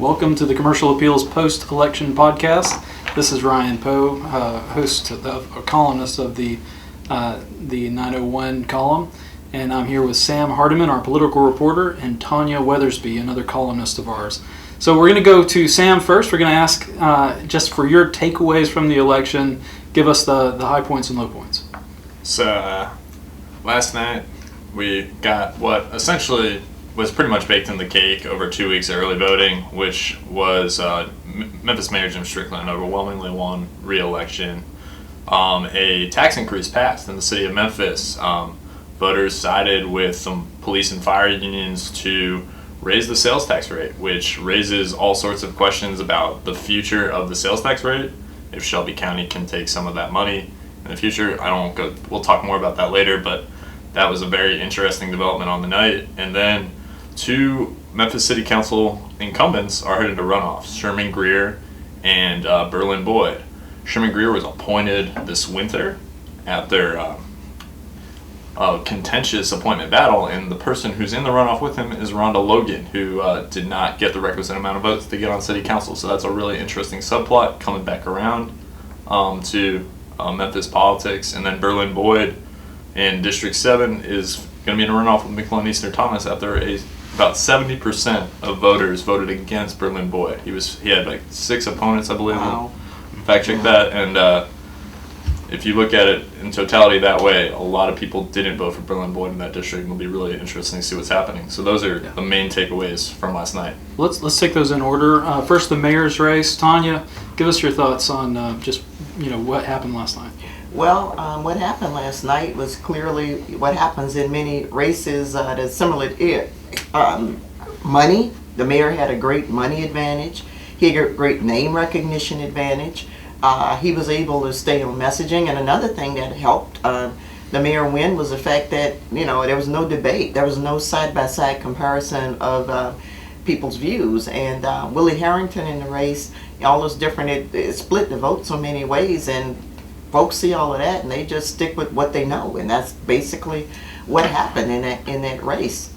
Welcome to the Commercial Appeals Post-Election Podcast. This is Ryan Poe, host, a columnist of the 901 column, and I'm here with Sam Hardiman, our political reporter, and Tonyaa Weathersbee, another columnist of ours. So we're going to go to Sam first. We're going to ask just for your takeaways from the election. Give us the high points and low points. So last night we got what essentially was pretty much baked in the cake over 2 weeks of early voting, which was Memphis Mayor Jim Strickland overwhelmingly won re-election. A tax increase passed in the city of Memphis. Voters sided with some police and fire unions to raise the sales tax rate, which raises all sorts of questions about the future of the sales tax rate, if Shelby County can take some of that money in the future. We'll talk more about that later, but that was a very interesting development on the night. And then two Memphis City Council incumbents are headed to runoffs, Sherman Greer and Berlin Boyd. Sherman Greer was appointed this winter at their contentious appointment battle, and the person who's in the runoff with him is Rhonda Logan, who did not get the requisite amount of votes to get on city council. So that's a really interesting subplot coming back around to Memphis politics. And then Berlin Boyd in District 7 is going to be in a runoff with McClellan Eastern Thomas after about 70% of voters voted against Berlin Boyd. He had like 6 opponents, I believe. Wow. Fact check that. And if you look at it in totality that way, a lot of people didn't vote for Berlin Boyd in that district. It'll be really interesting to see what's happening. So those are the main takeaways from last night. Let's take those in order. First, the mayor's race. Tonyaa, give us your thoughts on just what happened last night. Well, what happened last night was clearly what happens in many races that's similar to money. The mayor had a great money advantage. He had a great name recognition advantage. He was able to stay on messaging. And another thing that helped the mayor win was the fact that, there was no debate. There was no side-by-side comparison of people's views. And Willie Harrington in the race, all those different, it split the vote so many ways. And folks see all of that and they just stick with what they know, and that's basically what happened in that race.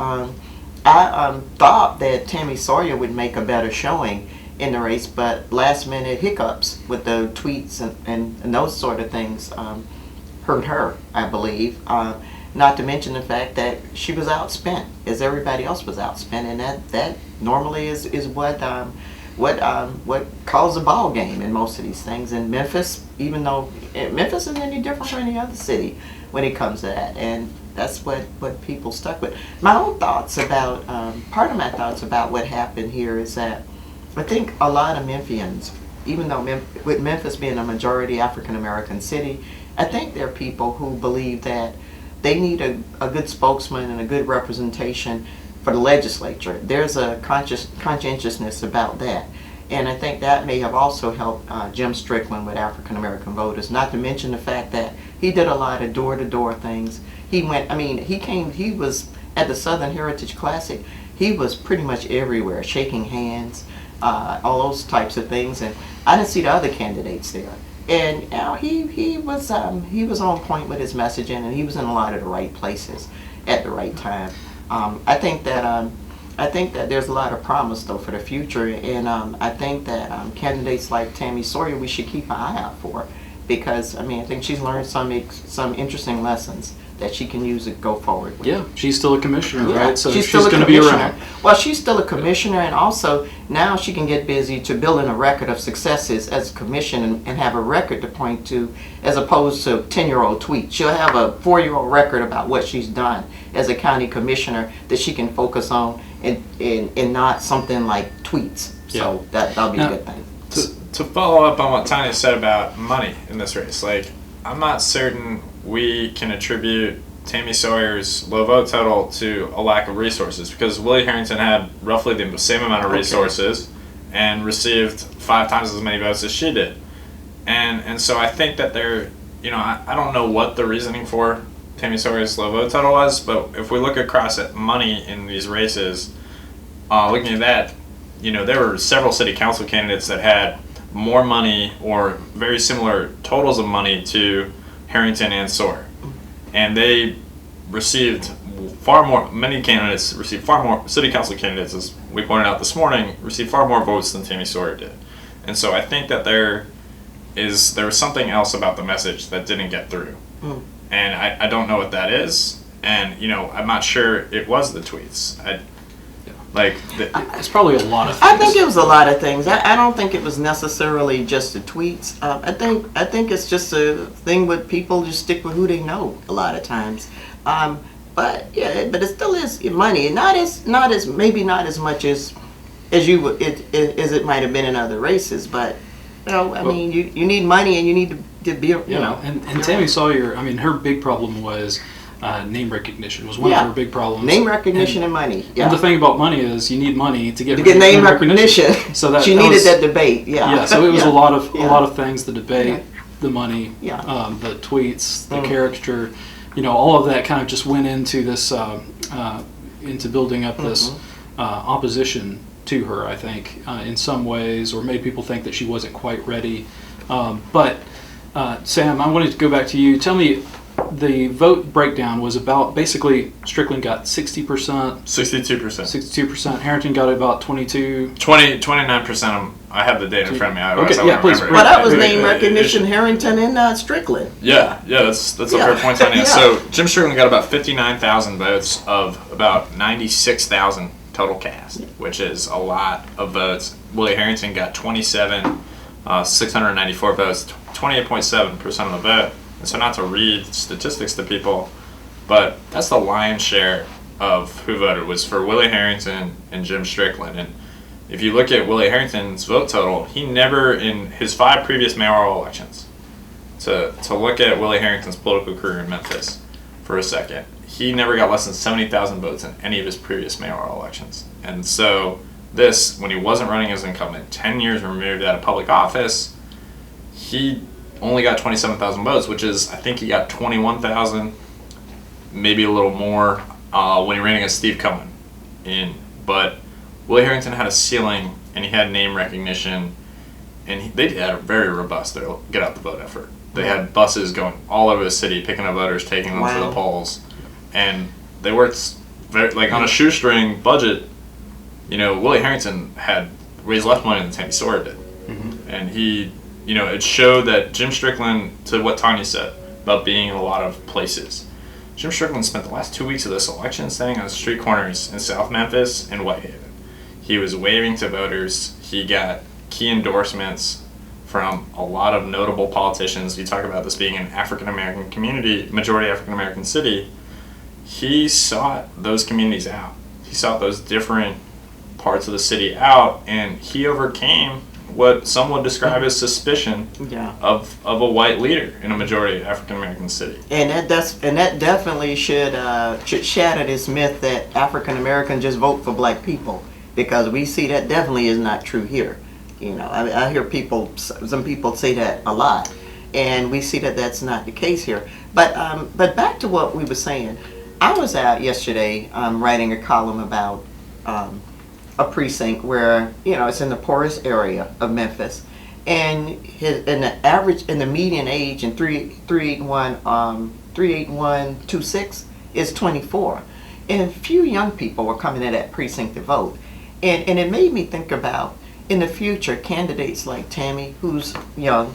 I thought that Tammy Sawyer would make a better showing in the race, but last minute hiccups with the tweets and those sort of things hurt her, I believe. Not to mention the fact that she was outspent, as everybody else was outspent, and that normally is what caused a ball game in most of these things. In Memphis, even though Memphis isn't any different from any other city when it comes to that, and that's what people stuck with. My own thoughts about part of my thoughts about what happened here is that I think a lot of Memphians, even though with Memphis being a majority African American city, I think there are people who believe that they need a good spokesman and a good representation for the legislature. There's a conscientiousness about that. And I think that may have also helped Jim Strickland with African American voters, not to mention the fact that he did a lot of door-to-door things. He was at the Southern Heritage Classic, he was pretty much everywhere, shaking hands, all those types of things, and I didn't see the other candidates there. And he was on point with his messaging, and he was in a lot of the right places at the right time. I think that there's a lot of promise though for the future, and I think that candidates like Tammy Sawyer we should keep an eye out for, because I think she's learned some interesting lessons that she can use to go forward with. Yeah, she's still a commissioner, right? So she's going to be around. Well, she's still a commissioner, and also now she can get busy to building a record of successes as a commissioner and have a record to point to, as opposed to 10-year-old tweets. She'll have a 4-year-old record about what she's done as a county commissioner that she can focus on, and not something like tweets. So that'll be a good thing. To follow up on what Tonyaa said about money in this race, I'm not certain we can attribute Tammy Sawyer's low vote total to a lack of resources, because Willie Harrington had roughly the same amount of resources and received 5 times as many votes as she did. And so I think that I don't know what the reasoning for Tammy Sawyer's low vote total was, but if we look across at money in these races, looking at that, there were several city council candidates that had more money or very similar totals of money to Harrington and Sawyer, and they received many candidates received far more, city council candidates, as we pointed out this morning, received far more votes than Tammy Sawyer did. And so I think that there was something else about the message that didn't get through. And I don't know what that is. And, I'm not sure it was the tweets. It's probably a lot of things. I think it was a lot of things. I don't think it was necessarily just the tweets. I think it's just a thing with people just stick with who they know a lot of times. But it still is money. Maybe not as much as it might have been in other races. But you need money and you need to be And Tammy Sawyer, her big problem was name recognition was one of her big problems. Name recognition and money. Yeah. And the thing about money is you need money to get name recognition. So she needed that debate. Yeah. Yeah. So it was a lot of things: the debate, the money, the tweets, the caricature. All of that kind of just went into this into building up this opposition to her. I think in some ways, or made people think that she wasn't quite ready. But Sam, I wanted to go back to you. Tell me. The vote breakdown was about basically Strickland got 60%. 62%. 62%. Harrington got about 22. 29%. I have the data in front of me. Please. Well, that was name recognition, Harrington and Strickland. Yeah, that's a fair point, Tonyaa. So Jim Strickland got about 59,000 votes of about 96,000 total cast, which is a lot of votes. Willie Harrington got 694 votes, 28.7% of the vote. And so not to read statistics to people, but that's the lion's share of who voted was for Willie Harrington and Jim Strickland. And if you look at Willie Harrington's vote total, he never, in his 5 previous mayoral elections, to look at Willie Harrington's political career in Memphis for a second, he never got less than 70,000 votes in any of his previous mayoral elections. And so this, when he wasn't running as incumbent, 10 years removed out of public office, he only got 27,000 votes, which is, I think he got 21,000, maybe a little more, when he ran against Steve Cohen. But Willie Harrington had a ceiling, and he had name recognition, and they had a very robust get out the vote effort. They had buses going all over the city, picking up voters, taking them to the polls, and they worked on a shoestring budget. Willie Harrington had raised less money than Tammy Sawyer did, and he. It showed that Jim Strickland, to what Tonyaa said about being in a lot of places, Jim Strickland spent the last 2 weeks of this election standing on street corners in South Memphis and Whitehaven. He was waving to voters. He got key endorsements from a lot of notable politicians. You talk about this being an African-American community, majority African-American city. He sought those communities out. He sought those different parts of the city out, and he overcame what some would describe as suspicion of a white leader in a majority African American city. And that definitely should shatter this myth that African Americans just vote for black people, because we see that definitely is not true here. I hear some people say that a lot, and we see that that's not the case here. But back to what we were saying, I was out yesterday writing a column about a precinct where it's in the poorest area of Memphis, and the median age in 38126 is 24, and few young people were coming to that precinct to vote, and it made me think about in the future candidates like Tammy, who's young,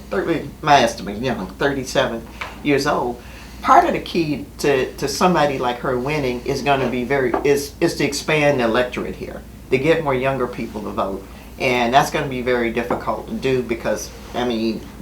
my estimate young, 37 years old. Part of the key to somebody like her winning is going to be is to expand the electorate here, to get more younger people to vote. And that's going to be very difficult to do because,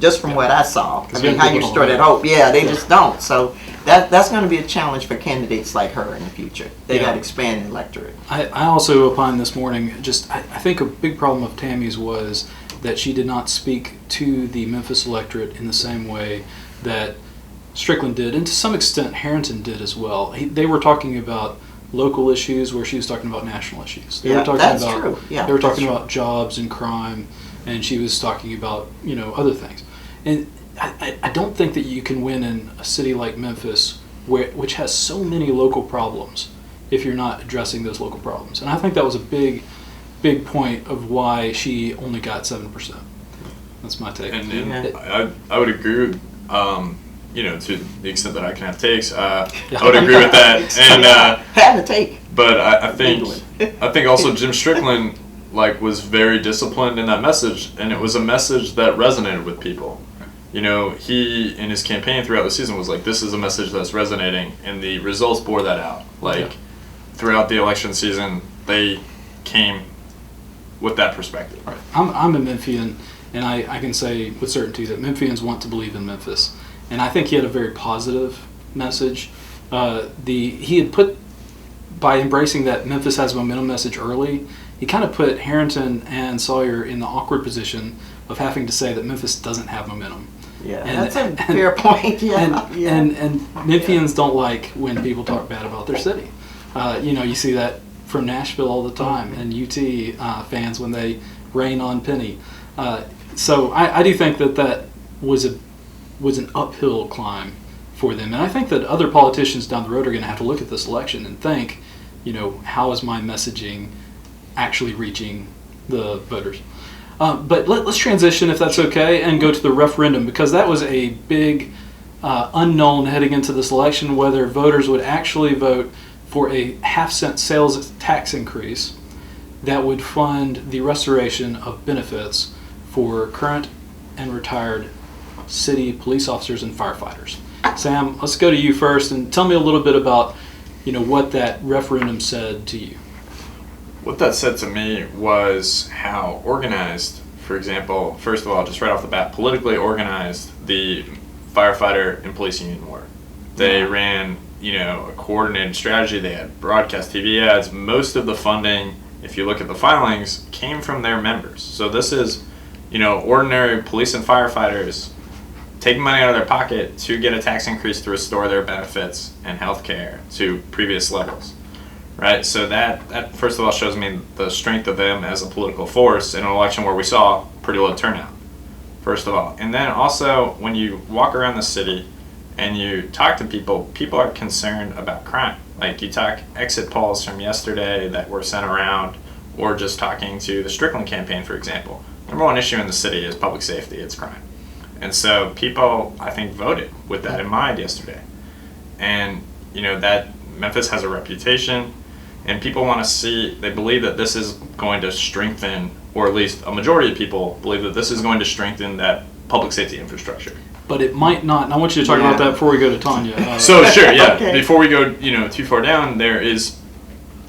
just from what I saw, how you store that hope, they just don't. So that's going to be a challenge for candidates like her in the future. They got to expand the electorate. I also opined this morning, I think a big problem of Tammy's was that she did not speak to the Memphis electorate in the same way that Strickland did, and to some extent Harrington did as well. They were talking about local issues where she was talking about national issues. They were talking true. They were talking about jobs and crime, and she was talking about other things. And I don't think that you can win in a city like Memphis, which has so many local problems, if you're not addressing those local problems. And I think that was a big point of why she only got 7%. That's my take. And I would agree with to the extent that I can have takes, I would agree with that. And have a take. But I think also Jim Strickland was very disciplined in that message, and it was a message that resonated with people. He in his campaign throughout the season was like, this is a message that's resonating, and the results bore that out. Throughout the election season, they came with that perspective. Right. I'm a Memphian, and I can say with certainty that Memphians want to believe in Memphis. And I think he had a very positive message. He had put, by embracing that Memphis has momentum message early, he kind of put Harrington and Sawyer in the awkward position of having to say that Memphis doesn't have momentum. Yeah, that's a fair point. Yeah, and Memphians don't like when people talk bad about their city. You see that from Nashville all the time, and UT fans when they rain on Penny. So I do think that was an uphill climb for them, and I think that other politicians down the road are going to have to look at this election and think, how is my messaging actually reaching the voters? But let's transition, if that's okay, and go to the referendum, because that was a big unknown heading into this election, whether voters would actually vote for a half-cent sales tax increase that would fund the restoration of benefits for current and retired city police officers and firefighters. Sam, let's go to you first, and tell me a little bit about what that referendum said to you. What that said to me was how organized, for example, first of all, just right off the bat, politically organized the firefighter and police union were. They ran, a coordinated strategy. They had broadcast TV ads. Most of the funding, if you look at the filings, came from their members. So this is, ordinary police and firefighters taking money out of their pocket to get a tax increase to restore their benefits and health care to previous levels. Right, so that first of all shows me the strength of them as a political force in an election where we saw pretty low turnout, first of all. And then also, when you walk around the city and you talk to people, people are concerned about crime. You talk exit polls from yesterday that were sent around, or just talking to the Strickland campaign, for example. Number one issue in the city is public safety, it's crime. And so people, I think, voted with that in mind yesterday. And, that Memphis has a reputation. And people want to see, they believe that this is going to strengthen, or at least a majority of people believe that this is going to strengthen that public safety infrastructure. But it might not. And I want you to talk about that before we go to Tonyaa. So sure, yeah. Okay. Before we go, too far down, there is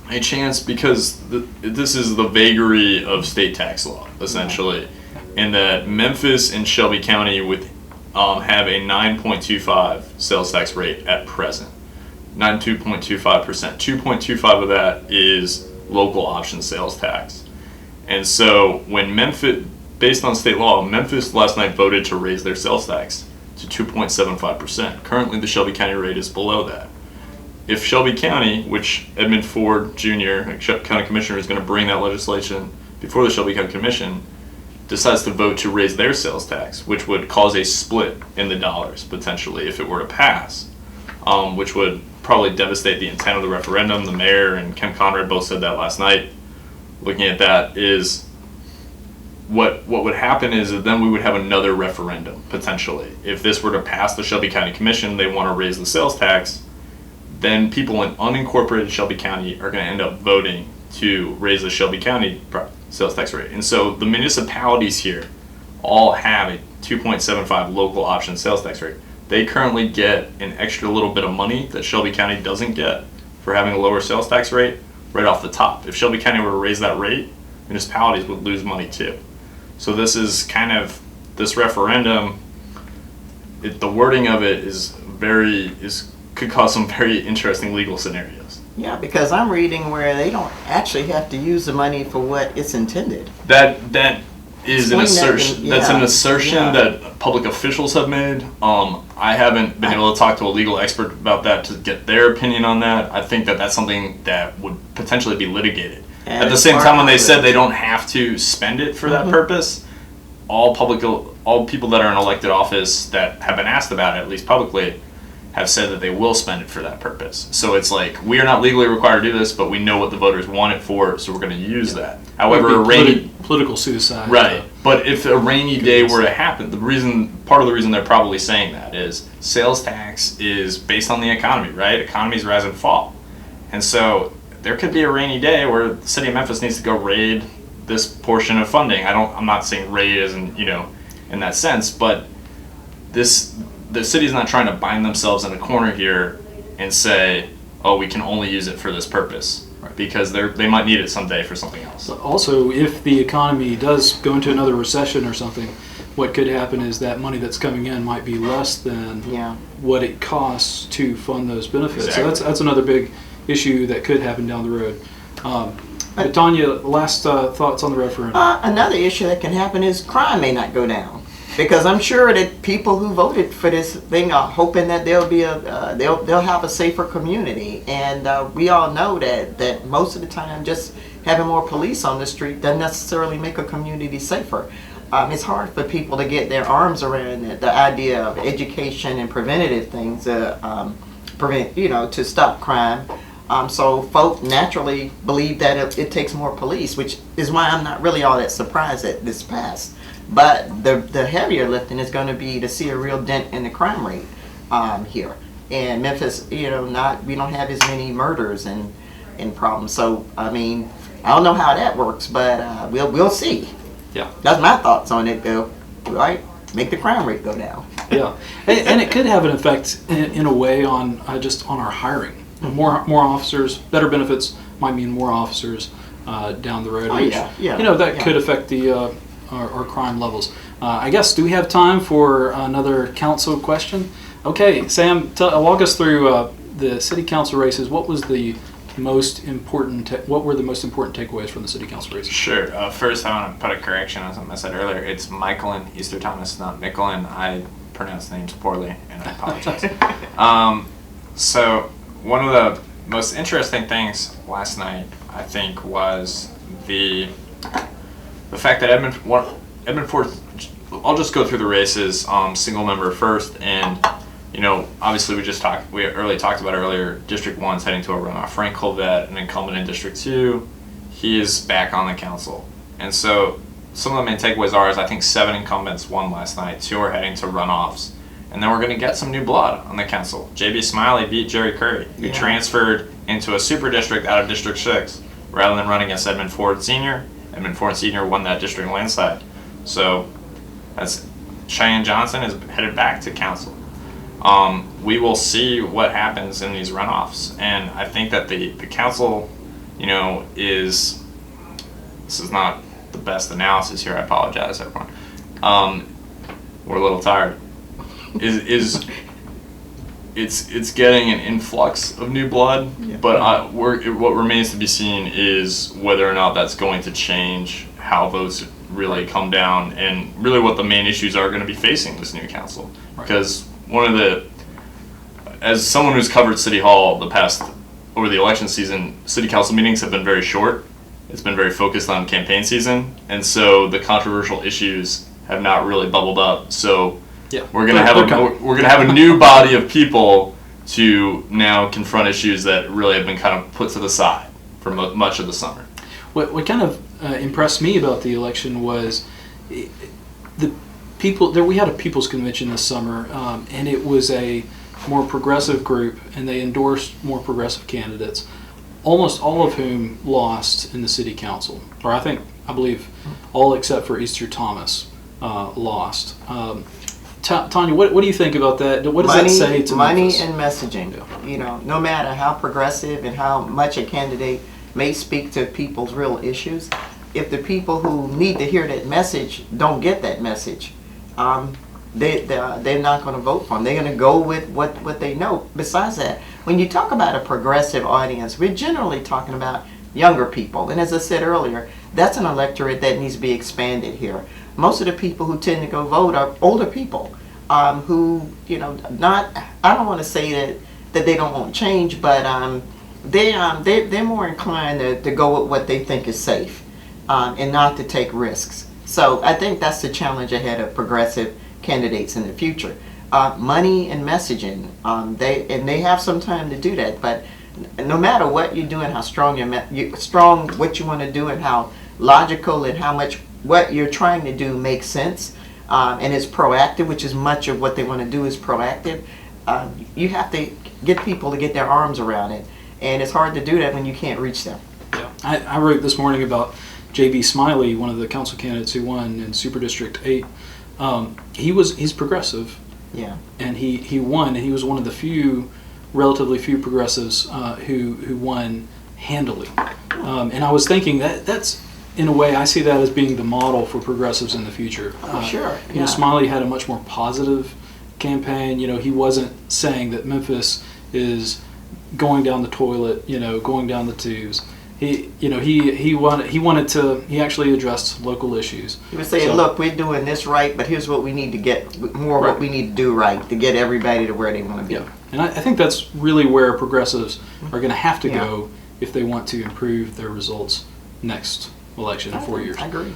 a chance, because this is the vagary of state tax law, essentially, in that Memphis and Shelby County would have a 9.25 sales tax rate at present. 92.25%. 2.25 of that is local option sales tax. And so when Memphis, based on state law, Memphis last night voted to raise their sales tax to 2.75%. Currently the Shelby County rate is below that. If Shelby County, which Edmund Ford Jr., County Commissioner, is going to bring that legislation before the Shelby County Commission, decides to vote to raise their sales tax, which would cause a split in the dollars, potentially, if it were to pass, which would probably devastate the intent of the referendum. The mayor and Ken Conrad both said that last night. Looking at that is what would happen is that then we would have another referendum, potentially. If this were to pass the Shelby County Commission, they want to raise the sales tax, then people in unincorporated Shelby County are going to end up voting to raise the Shelby County sales tax rate. And so the municipalities here all have a 2.75 local option sales tax rate. They currently get an extra little bit of money that Shelby County doesn't get for having a lower sales tax rate right off the top. If Shelby County were to raise that rate, municipalities would lose money too. So this is kind of, this referendum, the wording of it could cause some very interesting legal scenarios. Yeah, because I'm reading where they don't actually have to use the money for what it's intended. That is an assertion. That's an assertion that public officials have made. I haven't been able to talk to a legal expert about that to get their opinion on that. I think that that's something that would potentially be litigated. And at the same time, when they said they don't have to spend it for that purpose, all people that are in elected office that have been asked about it, at least publicly, have said that they will spend it for that purpose. So it's like, we are not legally required to do this, but we know what the voters want it for, so we're going to use that. However, political suicide. Right, But if a rainy day were to happen, part of the reason they're probably saying that is sales tax is based on the economy, right? Economies rise and fall. And so there could be a rainy day where the city of Memphis needs to go raid this portion of funding. I'm not saying raid as in, in that sense, but the city's not trying to bind themselves in a corner here and say, oh, we can only use it for this purpose. Because they might need it someday for something else. Also, if the economy does go into another recession or something, what could happen is that money that's coming in might be less than what it costs to fund those benefits. Exactly. So that's another big issue that could happen down the road. But Tonyaa, last thoughts on the referendum? Another issue that can happen is crime may not go down. Because I'm sure that people who voted for this thing are hoping that they'll have a safer community, and we all know that most of the time just having more police on the street doesn't necessarily make a community safer. It's hard for people to get their arms around the idea of education and preventative things to stop crime. So folk naturally believe that it takes more police, which is why I'm not really all that surprised that this passed. But the heavier lifting is going to be to see a real dent in the crime rate here. And Memphis, we don't have as many murders and problems. So, I mean, I don't know how that works, but we'll see. Yeah. That's my thoughts on it, Bill. Right? Make the crime rate go down. Yeah. And it could have an effect in a way on just on our hiring. More officers, better benefits might mean more officers down the road. Oh, yeah. That could affect the our crime levels. I guess, do we have time for another council question? Okay, Sam, walk us through the city council races. What were the most important takeaways from the city council races? Sure. First, I want to put a correction on something I said earlier. It's Michaelin Easter Thomas, not Mickelin. I pronounce names poorly, and I apologize. So, one of the most interesting things last night, I think, was the fact that Edmund Fourth, I'll just go through the races, single member first, and obviously we earlier talked about earlier, District 1's heading to a runoff. Frank Colvett, an incumbent in District 2, he is back on the council. And so some of the main takeaways are, I think 7 incumbents won last night, 2 are heading to runoffs. And then we're going to get some new blood on the council. J.B. Smiley beat Jerry Curry, who transferred into a super district out of District 6, rather than running against Edmund Ford Sr. Edmund Ford Sr. won that district landslide. So Cheyenne Johnson is headed back to council. We will see what happens in these runoffs. And I think that the council, this is not the best analysis here. I apologize, everyone. We're a little tired. It's getting an influx of new blood, but what remains to be seen is whether or not that's going to change how votes really come down and really what the main issues are going to be facing this new council. Because as someone who's covered City Hall over the election season, City Council meetings have been very short. It's been very focused on campaign season, and so the controversial issues have not really bubbled up. So we're gonna have a new body of people to now confront issues that really have been kind of put to the side for much of the summer. What kind of impressed me about the election was the people there. We had a people's convention this summer, and it was a more progressive group, and they endorsed more progressive candidates, almost all of whom lost in the city council, or I believe all except for Easter Thomas lost. Tonyaa, what do you think about that? What does that say to money Memphis? and messaging? No matter how progressive and how much a candidate may speak to people's real issues, if the people who need to hear that message don't get that message, they're not going to vote for them. They're going to go with what they know. Besides that, when you talk about a progressive audience, we're generally talking about younger people. And as I said earlier, that's an electorate that needs to be expanded here. Most of the people who tend to go vote are older people who, I don't want to say that they don't want change, but they're more inclined to go with what they think is safe and not to take risks. So I think that's the challenge ahead of progressive candidates in the future. Money and messaging, they have some time to do that, but no matter what you do and how strong what you want to do and how logical and how much what you're trying to do makes sense, and it's proactive, which is much of what they want to do is proactive, you have to get people to get their arms around it, and it's hard to do that when you can't reach them. Yeah, I wrote this morning about J.B. Smiley, one of the council candidates who won in Super District 8. He's progressive. Yeah. And he won, and he was one of the relatively few progressives who won handily. And I was thinking that's, in a way, I see that as being the model for progressives in the future. Oh, sure. You know, Smiley had a much more positive campaign. You know, he wasn't saying that Memphis is going down the toilet, you know, going down the tubes. He actually addressed local issues. He was saying, look, we're doing this right, but here's what we need to get more, what we need to do right to get everybody to where they want to be. Yeah, and I think that's really where progressives are going to have to go if they want to improve their results next election in 4 years. I agree.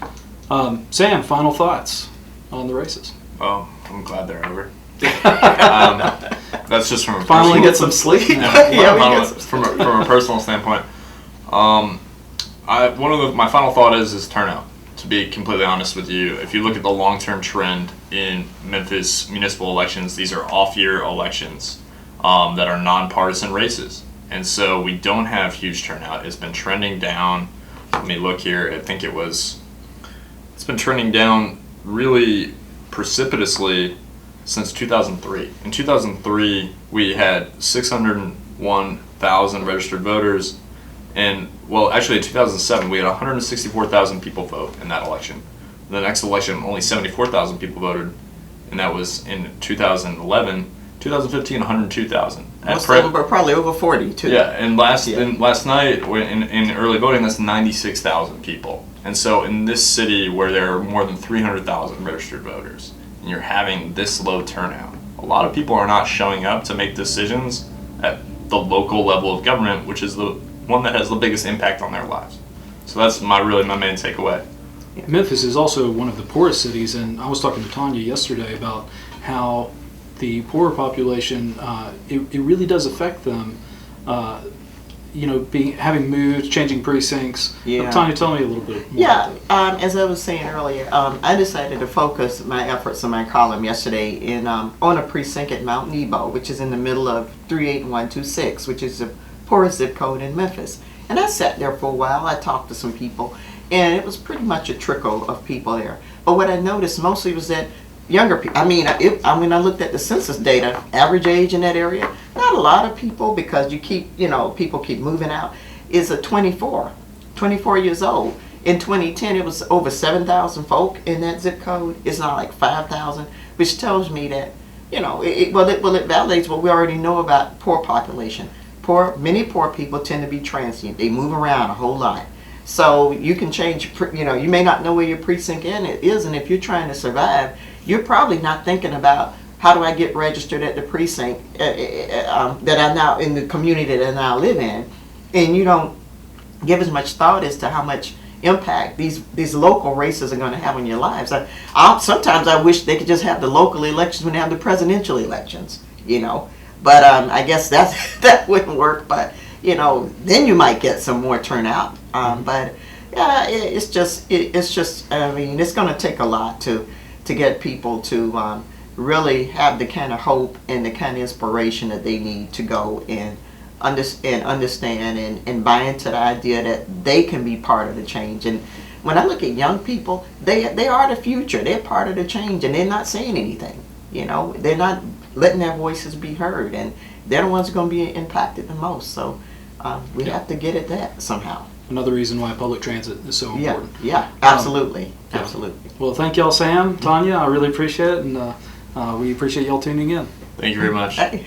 Sam, final thoughts on the races? Well, I'm glad they're over. That's just from a Finally personal, get some sleep. from a personal standpoint. My final thought is turnout. To be completely honest with you, if you look at the long-term trend in Memphis municipal elections, these are off-year elections that are nonpartisan races, and so we don't have huge turnout. It's been trending down. Let me look here. I think it's been trending down really precipitously since 2003. In 2003, we had 601,000 registered voters. And, well, actually in 2007, we had 164,000 people vote in that election. The next election, only 74,000 people voted, and that was in 2011. 2015, 102,000. Probably over 40, too. Yeah, and last night, in early voting, that's 96,000 people. And so in this city where there are more than 300,000 registered voters, and you're having this low turnout, a lot of people are not showing up to make decisions at the local level of government, which is the one that has the biggest impact on their lives. So that's my main takeaway. Memphis is also one of the poorest cities, and I was talking to Tonyaa yesterday about how the poorer population, it really does affect them. You know, having moved, changing precincts. Yeah. Tonyaa, tell me a little bit more about that. As I was saying earlier, I decided to focus my efforts in my column yesterday on a precinct at Mount Nebo, which is in the middle of 38126, which is the poorest zip code in Memphis. And I sat there for a while. I talked to some people, and it was pretty much a trickle of people there. But what I noticed mostly was that younger people. I mean, I looked at the census data, average age in that area, not a lot of people, because people keep moving out, is a 24 years old. In 2010, it was over 7,000 folk in that zip code. It's not like 5,000, which tells me that, it validates what we already know about poor population. Many poor people tend to be transient. They move around a whole lot. So you can change, you may not know where your precinct is, and if you're trying to survive, you're probably not thinking about how do I get registered at the precinct that I now, in the community that I now live in, and you don't give as much thought as to how much impact these local races are going to have on your lives. Sometimes I wish they could just have the local elections when they have the presidential elections, But I guess that wouldn't work. But then you might get some more turnout. But yeah, it's just. I mean, it's going to take a lot to get people to really have the kind of hope and the kind of inspiration that they need to go and understand and buy into the idea that they can be part of the change. And when I look at young people, they are the future. They're part of the change, and they're not saying anything. They're not letting their voices be heard, and they're the ones who are going to be impacted the most. So we have to get at that somehow. Another reason why public transit is so important. Yeah, absolutely. Absolutely. Well, thank y'all, Sam, Tonyaa. I really appreciate it, and we appreciate y'all tuning in. Thank you very much. Hey.